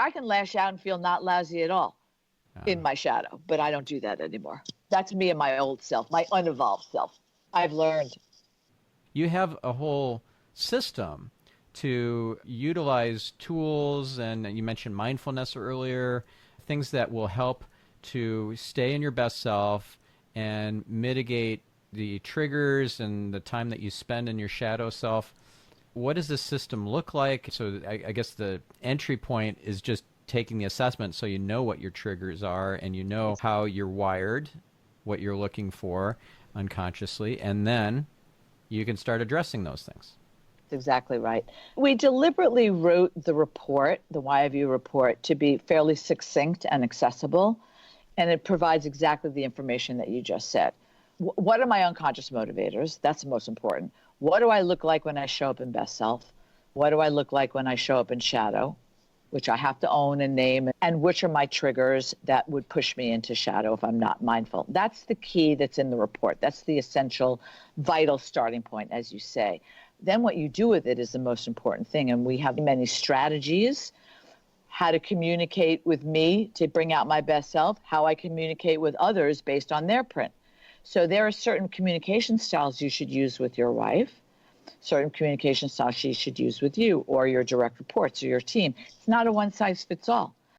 I can lash out and feel not lousy at all in my shadow, but I don't do that anymore. That's me and my old self, my unevolved self. I've learned. You have a whole system to utilize tools, and you mentioned mindfulness earlier, things that will help to stay in your best self and mitigate the triggers and the time that you spend in your shadow self. What does this system look like? So I guess the entry point is just taking the assessment so you know what your triggers are and you know how you're wired, what you're looking for unconsciously, and then you can start addressing those things. That's exactly right. We deliberately wrote the report, the Why Have You report, to be fairly succinct and accessible, and it provides exactly the information that you just said. What are my unconscious motivators? That's the most important. What do I look like when I show up in best self? What do I look like when I show up in shadow, which I have to own and name? And which are my triggers that would push me into shadow if I'm not mindful? That's the key that's in the report. That's the essential, vital starting point, as you say. Then what you do with it is the most important thing. And we have many strategies, how to communicate with me to bring out my best self, how I communicate with others based on their print. So there are certain communication styles you should use with your wife, certain communication styles she should use with you or your direct reports or your team. It's not a one-size-fits-all.